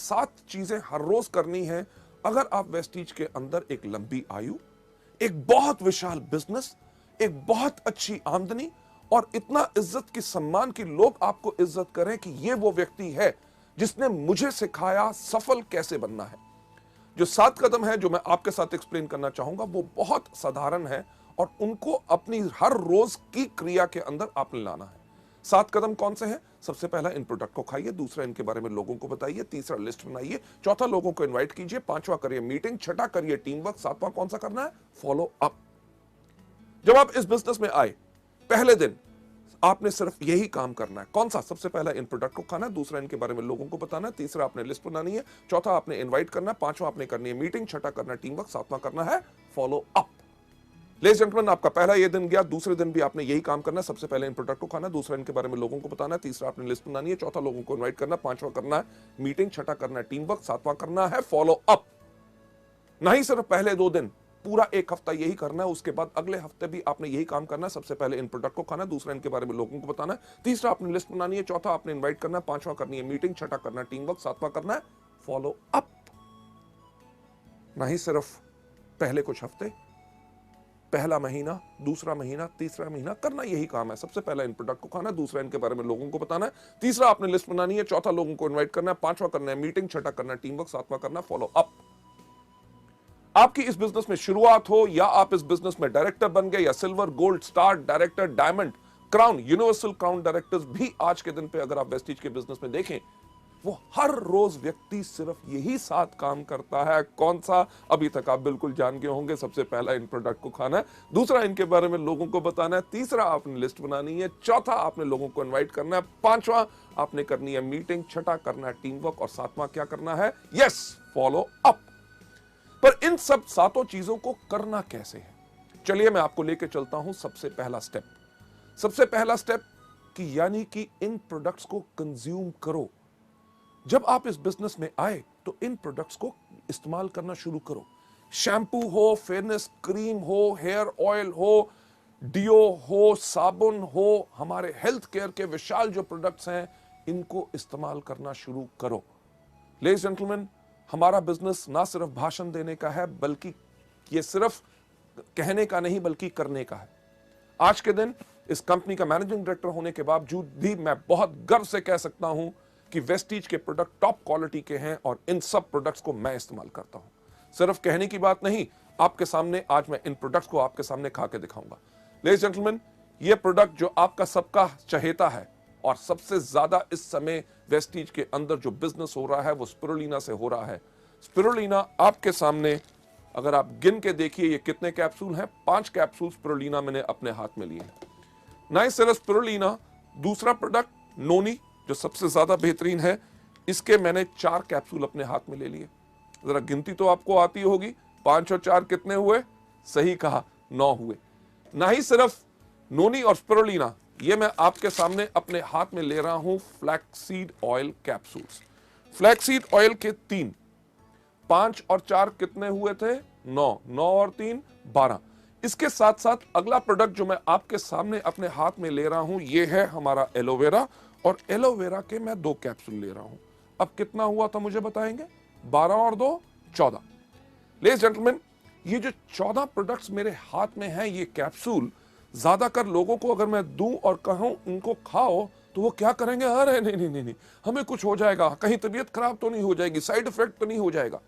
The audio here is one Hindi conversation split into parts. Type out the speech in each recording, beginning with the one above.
7 चीजें हर रोज करनी है अगर आप वेस्टीज के अंदर एक लंबी आयु, एक बहुत विशाल बिजनेस, एक बहुत अच्छी आमदनी और इतना इज्जत की सम्मान की लोग आपको इज्जत करें कि ये वो व्यक्ति है जिसने मुझे सिखाया सफल कैसे बनना है। जो 7 कदम है जो मैं आपके साथ एक्सप्लेन करना चाहूंगा वो बहुत साधारण है और उनको अपनी हर रोज की क्रिया के अंदर आपने लाना है। 7 कदम कौन से हैं? सबसे पहला, इन प्रोडक्ट को खाइए। दूसरा, इनके बारे में लोगों को बताइए। तीसरा, लिस्ट बनाइए। चौथा, लोगों को इनवाइट कीजिए। पांचवा, करिए मीटिंग। छठा, करिए टीम वर्क। सातवां कौन सा करना है? Follow up. जब आप इस बिजनेस में आए पहले दिन आपने सिर्फ यही काम करना है। कौन सा? सबसे पहला, इन प्रोडक्ट को खाना है। दूसरा, इनके बारे में लोगों को बताना है। तीसरा, आपने लिस्ट बनानी है। चौथा, आपने इनवाइट करना है। पांचवा, आपने करनी है मीटिंग। छठा, करना है टीम वर्क। सातवां करना है फॉलो अप। लेडीज जेंटलमैन, आपका पहला ये दिन गया। दूसरे दिन भी आपने यही काम करना है। सबसे पहले इन प्रोडक्ट को खाना, दूसरा इनके बारे में लोगों को बताना है, तीसरा आपने लिस्ट बनानी है, चौथा लोगों को इनवाइट करना, पांचवा करना है मीटिंग, छठा करना है टीम वर्क, सातवां करना है फॉलो अप। नहीं सिर्फ पहले 2 दिन, पूरा 1 हफ्ता यही करना है। उसके बाद अगले हफ्ते भी आपने यही काम करना है। सबसे पहले इन प्रोडक्ट को खाना, दूसरा इनके बारे में लोगों को बताना है, तीसरा आपने लिस्ट बनानी है, चौथा आपने इनवाइट करना है, पांचवा करनी है मीटिंग, छठा करना है टीम वर्क, सातवां करना है फॉलो अप। नहीं सिर्फ पहले कुछ हफ्ते, पहला महीना, दूसरा महीना, तीसरा महीना करना यही काम है। सबसे पहला इन प्रोडक्ट को खाना, दूसरा इनके बारे में लोगों को बताना है, तीसरा आपने लिस्ट बनानी है, चौथा लोगों को इनवाइट करना है, पांचवा करना है मीटिंग, छठा करना है टीम वर्क, सातवां करना है फॉलो अप। आपकी इस बिजनेस में शुरुआत हो या आप इस बिजनेस में डायरेक्टर बन गए या silver, gold, star, director, diamond, crown, universal crown directors भी आज के दिन पे अगर आप वेस्टीज के बिजनेस में देखें, वो हर रोज व्यक्ति सिर्फ यही 7 काम करता है। कौन सा? अभी तक आप बिल्कुल जान गए होंगे। सबसे पहला, इन प्रोडक्ट को खाना है, दूसरा इनके बारे में लोगों को बताना है, तीसरा आपने लिस्ट बनानी है, चौथा आपने लोगों को इनवाइट करना है, पांचवा आपने करनी है मीटिंग, छठा करना है टीम वर्क और सातवां क्या करना है? Yes, follow up. पर इन सब 7 चीजों को करना कैसे है? चलिए मैं आपको लेके चलता हूं। सबसे पहला स्टेप कि यानी कि इन प्रोडक्ट्स को कंज्यूम करो। जब आप इस बिजनेस में आए तो इन प्रोडक्ट्स को इस्तेमाल करना शुरू करो। शैम्पू हो, फेयरनेस क्रीम हो, हेयर ऑयल हो, डियो हो, साबुन हो, हमारे हेल्थ केयर के विशाल जो प्रोडक्ट्स हैं इनको इस्तेमाल करना शुरू करो। लेडीज जेंटलमैन, हमारा बिजनेस ना सिर्फ भाषण देने का है बल्कि ये सिर्फ कहने का नहीं बल्कि करने का है। आज के दिन इस कंपनी का मैनेजिंग डायरेक्टर होने के बावजूद भी मैं बहुत गर्व से कह सकता हूं कि वेस्टीज के प्रोडक्ट टॉप क्वालिटी के हैं और इन सब प्रोडक्ट्स को मैं इस्तेमाल करता हूं। सिर्फ कहने की बात नहीं, आपके सामने आज मैं इन प्रोडक्ट्स को आपके सामने खा के दिखाऊंगा। लेडीज जेंटलमैन, ये प्रोडक्ट जो आपका सबका चहेता है और सबसे ज्यादा इस समय वेस्टीज के अंदर जो बिजनेस हो रहा है वो स्पिरुलिना से हो रहा है। स्पिरुलिना आपके सामने अगर आप गिन के देखिए ये कितने कैप्सूल हैं। 5 कैप्सूल स्पिरुलिना मैंने अपने हाथ में लिए हैं। ना सिर्फ स्पिरुलिना, दूसरा प्रोडक्ट नोनी जो सबसे ज्यादा बेहतरीन है, इसके मैंने 4 कैप्सूल अपने हाथ में ले लिए। जरा गिनती तो आपको आती होगी, 5 और 4 कितने हुए? सही कहा, 9 हुए। ना ही सिर्फ नोनी और स्पिरुलिना, ये मैं आपके सामने अपने हाथ में ले रहा हूं flaxseed oil capsules. Flaxseed oil के 3, 5 और 4 कितने हुए थे? 9, 9 और 3 12। इसके साथ साथ अगला प्रोडक्ट जो मैं आपके सामने अपने हाथ में ले रहा हूं ये है हमारा एलोवेरा, और एलोवेरा के मैं 2 कैप्सूल ले रहा हूं। अब कितना हुआ था मुझे बताएंगे? 12 और 2 14। लेडीज जेंटलमैन, ये जो 14 प्रोडक्ट्स मेरे हाथ में हैं, ये कैप्सूल ज्यादातर लोगों को अगर मैं दूं और कहूं इनको खाओ तो वो क्या करेंगे? अरे नहीं नहीं नहीं नहीं, हमें कुछ हो जाएगा, कहीं तबीयत खराब तो नहीं हो जाएगी, साइड इफेक्ट तो नहीं हो जाएगा।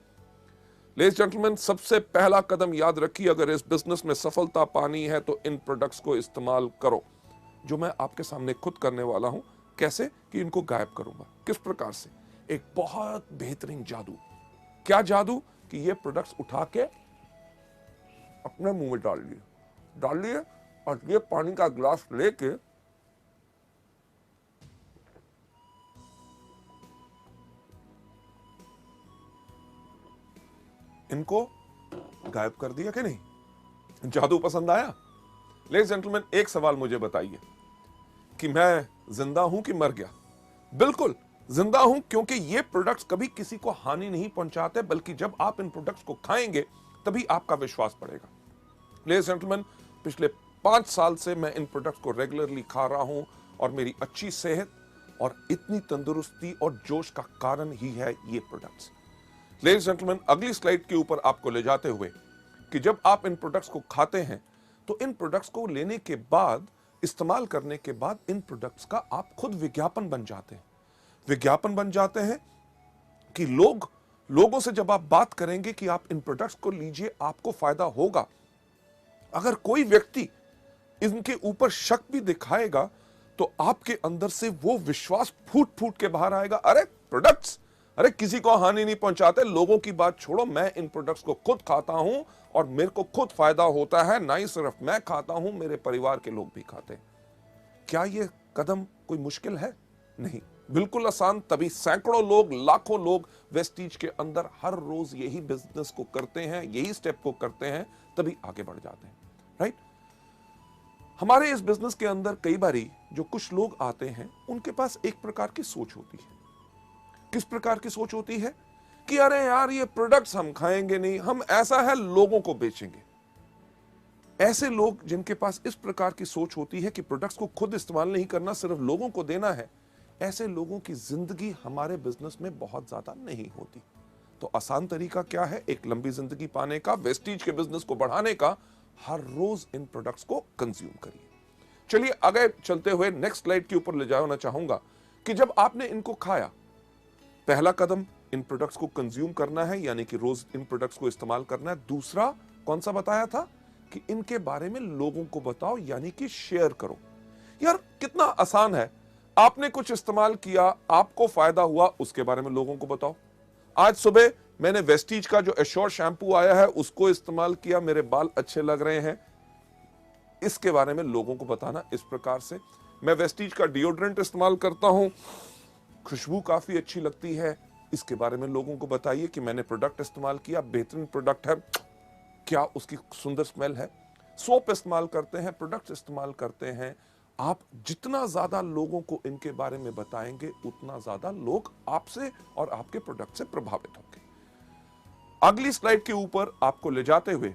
लेडीज जेंटलमैन, सबसे पहला कदम याद रखिए, अगर इस बिजनेस में सफलता पानी है तो इन प्रोडक्ट्स को इस्तेमाल करो, जो मैं आपके सामने खुद करने वाला हूं। कैसे कि इनको गायब करूंगा। किस प्रकार से? एक बहुत बेहतरीन जादू। क्या जादू? कि ये प्रोडक्ट्स उठा के अपने मुंह में डाल लिए और ये पानी का ग्लास लेके इनको गायब कर दिया कि नहीं? जादू पसंद आया? लेडीज जेंटलमैन, एक सवाल मुझे बताइए कि मैं जिंदा हूं कि मर गया? बिल्कुल जिंदा हूं, क्योंकि ये प्रोडक्ट्स कभी किसी को हानि नहीं पहुंचाते, बल्कि जब आप इन प्रोडक्ट्स को खाएंगे तभी आपका विश्वास बढ़ेगा। लेडीज जेंटलमैन, पिछले 5 साल से मैं इन प्रोडक्ट्स को रेगुलरली खा रहा हूं और मेरी अच्छी सेहत और इतनी तंदुरुस्ती और जोश का कारण ही है ये प्रोडक्ट्स। लेडीज जेंटलमैन, अगली स्लाइड के ऊपर आपको ले जाते हुए कि जब आप इन प्रोडक्ट्स को खाते हैं तो इन प्रोडक्ट्स को लेने के बाद, इस्तेमाल करने के बाद इन प्रोडक्ट्स का आप खुद विज्ञापन बन जाते हैं। विज्ञापन बन जाते हैं कि लोगों से जब आप बात करेंगे कि आप इन प्रोडक्ट्स को लीजिए, आपको फायदा होगा। अगर कोई व्यक्ति इनके ऊपर शक भी दिखाएगा तो आपके अंदर से वो विश्वास फूट फूट के बाहर आएगा। अरे प्रोडक्ट्स, अरे किसी को हानि नहीं पहुंचाते, लोगों की बात छोड़ो, मैं इन प्रोडक्ट्स को खुद खाता हूं और मेरे को खुद फायदा होता है। ना ही सिर्फ मैं खाता हूं, मेरे परिवार के लोग भी खाते हैं। क्या ये कदम कोई मुश्किल है? नहीं, बिल्कुल आसान। तभी सैकड़ों लोग, लाखों लोग वेस्टीज के अंदर हर रोज यही बिजनेस को करते हैं, यही स्टेप को करते हैं, तभी आगे बढ़ जाते हैं। राइट? हमारे इस बिजनेस के अंदर कई बारी जो कुछ लोग आते हैं, उनके पास एक प्रकार की सोच होती है। किस प्रकार की सोच होती है? कि अरे यार, ये प्रोडक्ट्स हम खाएंगे नहीं, हम ऐसा है लोगों को बेचेंगे। ऐसे लोग जिनके पास इस प्रकार की सोच होती है कि प्रोडक्ट्स को खुद इस्तेमाल नहीं करना, सिर्फ लोगों को देना है, ऐसे लोगों की जिंदगी हमारे बिजनेस में बहुत ज्यादा नहीं होती। तो आसान तरीका क्या है एक लंबी जिंदगी पाने का, वेस्टीज के बिजनेस को बढ़ाने का? हर रोज इन प्रोडक्ट्स को कंज्यूम करिए। चलिए आगे चलते हुए नेक्स्ट स्लाइड के ऊपर ले जाना चाहूंगा कि जब आपने इनको खाया, पहला कदम इन प्रोडक्ट्स को कंज्यूम करना है, यानी कि रोज इन प्रोडक्ट्स को इस्तेमाल करना है। दूसरा कौन सा बताया था? कि इनके बारे में लोगों को बताओ, यानी कि शेयर करो। यार कितना आसान है। आपने कुछ इस्तेमाल किया, आपको फायदा हुआ, उसके बारे में लोगों को बताओ। आज सुबह मैंने वेस्टीज का जो एश्योर शैम्पू आया है उसको इस्तेमाल किया, मेरे बाल अच्छे लग रहे हैं, इसके बारे में लोगों को बताना इस प्रकार से। मैं वेस्टीज का डिओड्रेंट इस्तेमाल करता हूं, खुशबू काफी अच्छी लगती है, इसके बारे में लोगों को बताइए कि मैंने प्रोडक्ट इस्तेमाल किया, बेहतरीन प्रोडक्ट है, क्या उसकी सुंदर स्मेल है। सोप इस्तेमाल करते हैं, प्रोडक्ट इस्तेमाल करते हैं। आप जितना ज्यादा लोगों को इनके बारे में बताएंगे, उतना ज्यादा लोग आपसे और आपके प्रोडक्ट से प्रभावित होंगे। अगली स्लाइड के ऊपर आपको ले जाते हुए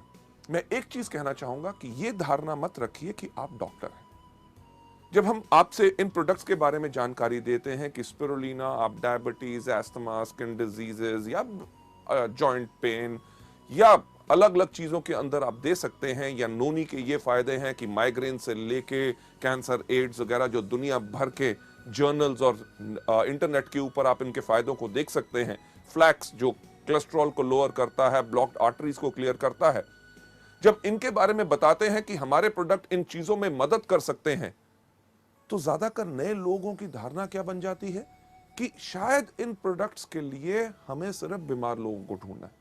मैं एक चीज कहना चाहूंगा कि यह धारणा मत रखिए कि आप डॉक्टर हैं। जब हम आपसे इन प्रोडक्ट्स के बारे में जानकारी देते हैं कि स्पिरुलिना आप डायबिटीज, एस्थमा, स्किन डिजीजेस या जॉइंट पेन या अलग अलग चीजों के अंदर आप दे सकते हैं, या नोनी के ये फायदे हैं कि माइग्रेन से लेके कैंसर, एड्स वगैरह जो दुनिया भर के जर्नल्स और इंटरनेट के ऊपर आप इनके फायदों को देख सकते हैं। फ्लैक्स जो कोलेस्ट्रॉल को लोअर करता है, ब्लॉक्ड आर्टरीज को क्लियर करता है। जब इनके बारे में बताते हैं कि हमारे प्रोडक्ट इन चीजों में मदद कर सकते हैं, तो ज्यादातर नए लोगों की धारणा क्या बन जाती है कि शायद इन प्रोडक्ट्स के लिए हमें सिर्फ बीमार लोगों को ढूंढना है।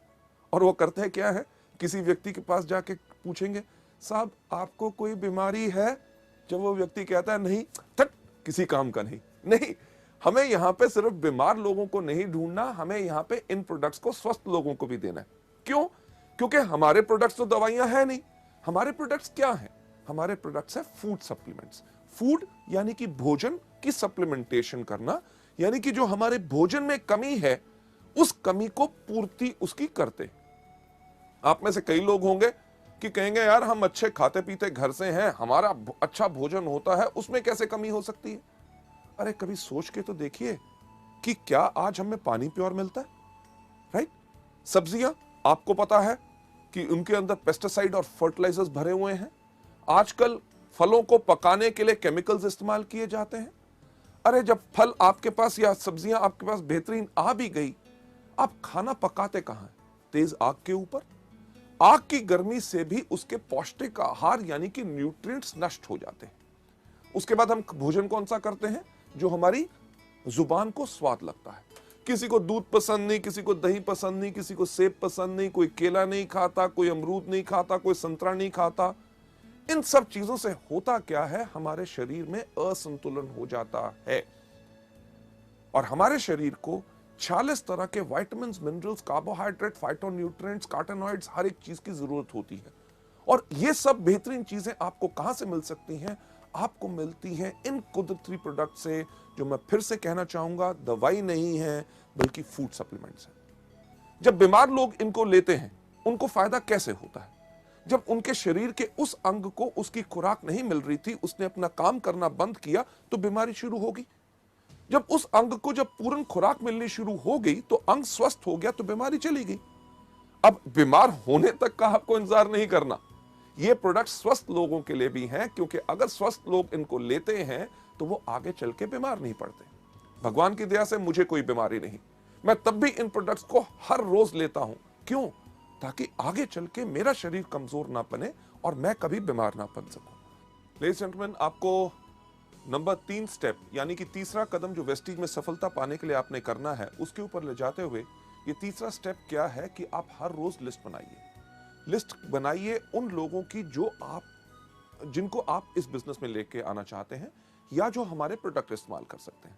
और वो करते हैं क्या है, किसी व्यक्ति के पास जाके पूछेंगे, साहब आपको कोई बीमारी है? जब वो व्यक्ति कहता है नहीं, तट किसी काम का नहीं। नहीं, हमें यहाँ पे सिर्फ बीमार लोगों को नहीं ढूंढना, हमें यहाँ पे इन प्रोडक्ट्स को स्वस्थ लोगों को भी देना है। क्यों? क्योंकि हमारे प्रोडक्ट्स तो दवाइयां है नहीं। हमारे प्रोडक्ट्स क्या है? हमारे प्रोडक्ट्स है फूड सप्लीमेंट्स। फूड यानी कि भोजन की सप्लीमेंटेशन करना, यानी कि जो हमारे भोजन में कमी है उस कमी को पूर्ति उसकी करते। आप में से कई लोग होंगे कि कहेंगे यार हम अच्छे खाते पीते घर से हैं, हमारा अच्छा भोजन होता है, उसमें कैसे कमी हो सकती है? अरे कभी सोच के तो देखिए कि क्या आज हमें पानी प्योर मिलता है? राइट? सब्जियां आपको पता है कि उनके अंदर पेस्टिसाइड और फर्टिलाइजर्स भरे हुए हैं। आजकल फलों को पकाने के लिए केमिकल्स इस्तेमाल किए जाते हैं। अरे जब फल आपके पास या सब्जियां आपके पास बेहतरीन आ भी गई, आप खाना पकाते कहां हैं? तेज आग के ऊपर। आग की गर्मी से भी उसके पौष्टिक आहार यानी कि न्यूट्रिएंट्स नष्ट हो जाते हैं। उसके बाद हम भोजन कौन सा करते हैं? जो हमारी जुबान को स्वाद लगता है। किसी को दूध पसंद नहीं, किसी को दही पसंद नहीं, किसी को सेब पसंद नहीं, कोई केला नहीं खाता, कोई अमरूद नहीं खाता, कोई संतरा नहीं खाता। इन सब चीजों से होता क्या है? हमारे शरीर में असंतुलन हो जाता है और हमारे शरीर को 46 तरह के विटामिन, मिनरल्स, कार्बोहाइड्रेट, फाइटोन्यूट्रिएंट्स, कार्टेनॉइड्स, हर एक चीज की जरूरत होती है। और ये सब बेहतरीन चीजें आपको कहां से मिल सकती हैं? आपको मिलती हैं इन कुदरती प्रोडक्ट से, जो मैं फिर से कहना चाहूंगा दवाई नहीं है बल्कि फूड सप्लीमेंट्स है। जब बीमार लोग इनको लेते हैं उनको फायदा कैसे होता है? जब उनके शरीर के उस अंग को उसकी खुराक नहीं मिल रही थी, उसने अपना काम करना बंद किया, तो बीमारी शुरू होगी। जब उस अंग को जब पूर्ण खुराक मिलनी शुरू हो गई तो अंग स्वस्थ हो गया तो बीमारी चली गई। अब बीमार होने तक का आपको इंतजार नहीं करना। ये प्रोडक्ट स्वस्थ लोगों के लिए भी हैं, क्योंकि अगर स्वस्थ लोग इनको लेते हैं तो वो आगे चल के बीमार नहीं पड़ते। भगवान की दया से मुझे कोई बीमारी नहीं, मैं तब भी इन प्रोडक्ट्स को हर रोज लेता हूं। क्यों? ताकि आगे चल के मेरा शरीर कमजोर ना बने और मैं कभी बीमार ना बन सकूं। लेडीज एंड जेंटलमैन, आपको नंबर 3 स्टेप यानी कि तीसरा कदम जो वेस्टीज में सफलता पाने के लिए आपने करना है, उसके ऊपर ले जाते हुए ये तीसरा स्टेप क्या है कि आप हर रोज लिस्ट बनाइए। लिस्ट बनाइए उन लोगों की जिनको आप इस बिजनेस में लेके आना चाहते हैं या जो हमारे प्रोडक्ट इस्तेमाल कर सकते हैं।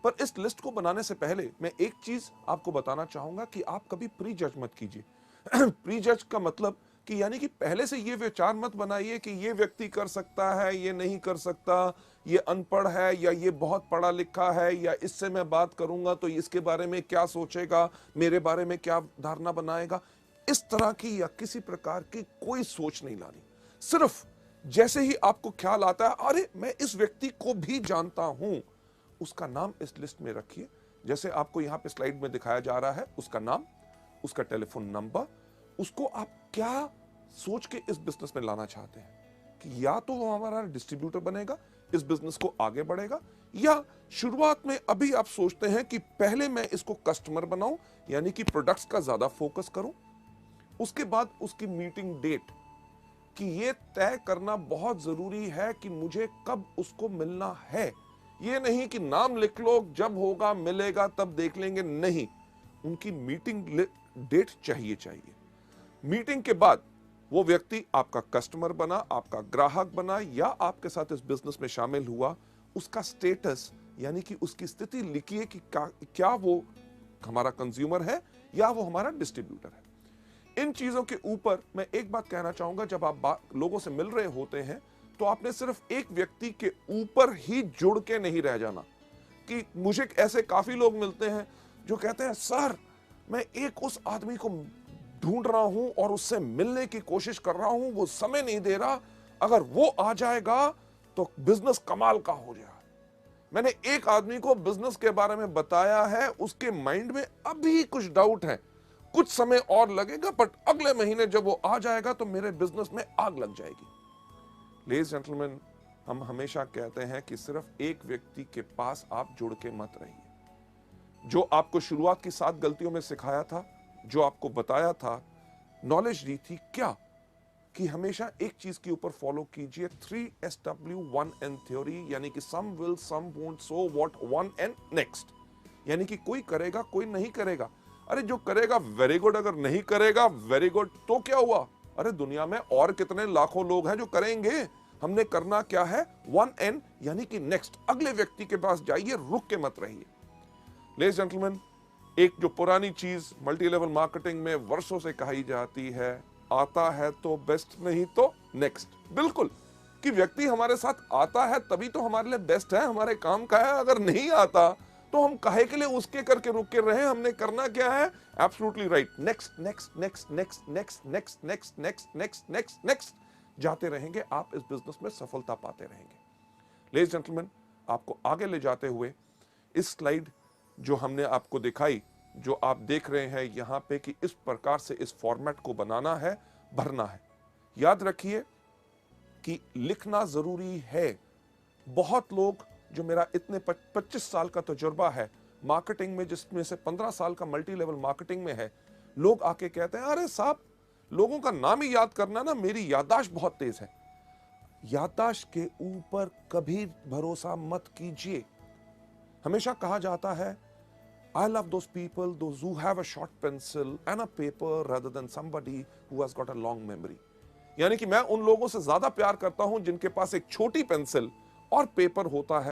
पर इस लिस्ट को बनाने से पहले मैं एक चीज आपको बताना चाहूंगा कि आप कभी प्री जज मत कीजिए। प्री जज का मतलब कि यानी कि पहले से ये विचार मत बनाइए कि ये व्यक्ति कर सकता है, ये नहीं कर सकता, ये अनपढ़ है या ये बहुत पढ़ा लिखा है, या इससे मैं बात करूंगा तो इसके बारे में क्या सोचेगा, मेरे बारे में क्या धारणा बनाएगा। इस तरह की या किसी प्रकार की कोई सोच नहीं लानी। सिर्फ जैसे ही आपको ख्याल आता है, अरे मैं इस व्यक्ति को भी जानता हूं, उसका नाम इस लिस्ट में रखिए। जैसे आपको यहां पे स्लाइड में दिखाया जा रहा है, उसका नाम, उसका टेलीफोन नंबर, उसको आप क्या सोच के इस बिजनेस में लाना चाहते हैं कि या तो वो हमारा डिस्ट्रीब्यूटर बनेगा, इस बिजनेस को आगे बढ़ेगा, या शुरुआत में अभी आप सोचते हैं कि पहले मैं इसको कस्टमर बनाऊं यानी कि प्रोडक्ट्स का ज्यादा फोकस करूं। उसके बाद उसकी मीटिंग डेट कि ये तय करना बहुत जरूरी है कि मुझे कब उसको मिलना है। ये नहीं कि नाम लिख लो, जब होगा मिलेगा तब देख लेंगे, नहीं, उनकी मीटिंग डेट चाहिए। मीटिंग के बाद वो व्यक्ति आपका कस्टमर बना, आपका ग्राहक बना या आपके साथ इस बिजनेस में शामिल हुआ, उसका स्टेटस यानी कि उसकी स्थिति लिखिए कि क्या वो हमारा कंज्यूमर है या वो हमारा डिस्ट्रीब्यूटर है। इन चीजों के ऊपर मैं एक बात कहना चाहूंगा, जब आप लोगों से मिल रहे होते हैं तो आपने सिर्फ एक व्यक्ति के ऊपर ही जुड़ के नहीं रह जाना। कि मुझे ऐसे काफी लोग मिलते हैं जो कहते हैं, सर मैं एक उस आदमी को ढूंढ रहा हूं और उससे मिलने की कोशिश कर रहा हूं, वो समय नहीं दे रहा, अगर वो आ जाएगा तो बिजनेस कमाल का हो जाएगा। मैंने एक आदमी को बिजनेस के बारे में बताया है, उसके माइंड में अभी कुछ डाउट है, कुछ समय और लगेगा, बट अगले महीने जब वो आ जाएगा तो मेरे बिजनेस में आग लग जाएगी। लेडीज जेंटलमैन, हम हमेशा कहते हैं कि सिर्फ एक व्यक्ति के पास आप जुड़ के मत रहिए। जो आपको शुरुआत की 7 गलतियों में सिखाया था, जो आपको बताया था, नॉलेज दी थी, क्या कि हमेशा एक चीज के ऊपर फॉलो कीजिए, 3SW1N थ्योरी, यानी कि some will, some won't, so what, 1N next. यानी कि कोई करेगा, कोई नहीं करेगा। अरे जो करेगा वेरी गुड, अगर नहीं करेगा वेरी गुड, तो क्या हुआ? अरे दुनिया में और कितने लाखों लोग हैं जो करेंगे। हमने करना क्या है? 1N यानी कि नेक्स्ट, अगले व्यक्ति के पास जाइए, रुक के मत रहिए। लेडीज जेंटलमैन, एक जो पुरानी चीज मल्टी लेवल मार्केटिंग में वर्षों से कही जाती है, आता है तो बेस्ट, नहीं तो नेक्स्ट। बिल्कुल, कि व्यक्ति हमारे साथ आता है तभी तो हमारे लिए बेस्ट है, हमारे काम का है। अगर नहीं आता तो हम काहे के लिए उसके करके रुक के रहे? हमने करना क्या है? Absolutely right, next next next next next next next next next next next जाते रहेंगे, आप इस बिजनेस में सफलता पाते रहेंगे। लेडीज जेंटलमैन, आपको आगे ले जाते हुए इस स्लाइड जो हमने आपको दिखाई, जो आप देख रहे हैं यहां पे, कि इस प्रकार से इस फॉर्मेट को बनाना है, भरना है। याद रखिए कि लिखना जरूरी है। बहुत लोग, जो मेरा इतने 25 साल का तजुर्बा है मार्केटिंग में, जिसमें से 15 साल का मल्टी लेवल मार्केटिंग में है, लोग आके कहते हैं, अरे साहब लोगों का नाम ही याद करना ना, मेरी याददाश्त बहुत तेज है। याददाश्त के ऊपर कभी भरोसा मत कीजिए। हमेशा कहा जाता है, I love those people, those who have a short pencil and a paper rather than somebody who has got a long memory। यानी कि मैं उन लोगों से ज्यादा प्यार करता हूं जिनके पास एक छोटी पेंसिल और पेपर होता है।